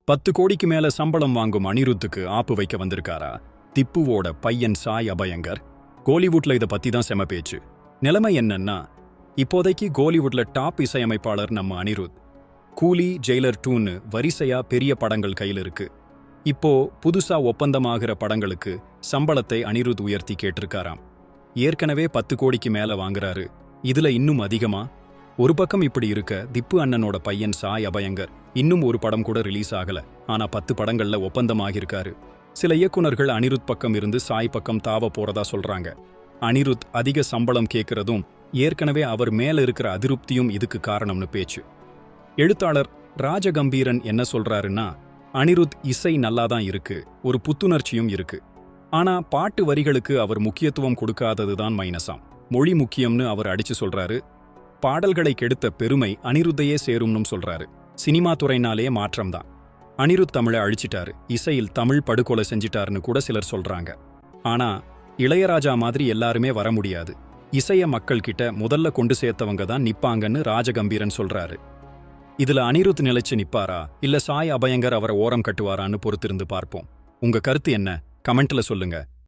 10 கோடிக்கு மேல சம்பளம் வாங்கும் அனிருத்துக்கு ஆப்பு வைக்க வந்திருக்காரா திப்புவோட பையன் சாய் அபயங்கர். கோலிவுட்ல இத பத்தி தான் செம பேச்சு. நிலைமை என்னன்னா, இப்போதைக்கு கோலிவுட்ல டாப் இசையமைப்பாளர் நம்ம அனிருத். கூலி, ஜெயிலர் 2ன்னு வரிசையா பெரிய படங்கள் கையில் இருக்கு. இப்போ புதுசா ஒப்பந்தமாகிற படங்களுக்கு சம்பளத்தை அனிருத் உயர்த்தி கேட்டிருக்காராம். ஏற்கனவே 10 கோடிக்கு மேல வாங்குறாரு, இதுல இன்னும் அதிகமா? ஒரு பக்கம் இப்படி இருக்க, திப்பு அண்ணனோட பையன் சாய் அபயங்கர் இன்னும் ஒரு படம் கூட ரிலீஸ் ஆகல, ஆனா 10 படங்கள்ல ஒப்பந்தமாகிருக்காரு. சில இயக்குனர்கள் அனிருத் பக்கம் இருந்து சாய் பக்கம் தாவ போறதா சொல்றாங்க. அனிருத் அதிக சம்பளம் கேட்கறதும் ஏற்கனவே அவர் மேல இருக்கிற அதிருப்தியும் இதுக்கு காரணம்னு பேச்சு. எழுத்தாளர் ராஜகம்பீரன் என்ன சொல்றாருன்னா, அனிருத் இசை நல்லாதான் இருக்கு, ஒரு புத்துணர்ச்சியும் இருக்கு, ஆனா பாட்டு வரிகளுக்கு அவர் முக்கியத்துவம் கொடுக்காததுதான் மைனஸாம். மொழி முக்கியம்னு அவர் அடிச்சு சொல்றாரு. பாடல்களை கெடுத்த பெருமை அனிருத்தையே சேரும்னு சொல்றாரு. சினிமா துறைனாலே மாற்றம்தான். அனிருத் தமிழை அழிச்சிட்டாரு, இசையில் தமிழ் படுகொலை செஞ்சிட்டாருன்னு கூட சிலர் சொல்றாங்க. ஆனா இளையராஜா மாதிரி எல்லாருமே வர முடியாது. இசைய மக்கள் கிட்ட முதல்ல கொண்டு சேர்த்தவங்க தான் நிப்பாங்கன்னு ராஜகம்பீரன் சொல்றாரு. இதுல அனிருத் நிலைச்சு நிப்பாரா, இல்ல சாய் அபயங்கர் அவரை ஓரம் கட்டுவாரான்னு பொறுத்திருந்து பார்ப்போம். உங்க கருத்து என்ன? கமெண்ட்ல சொல்லுங்க.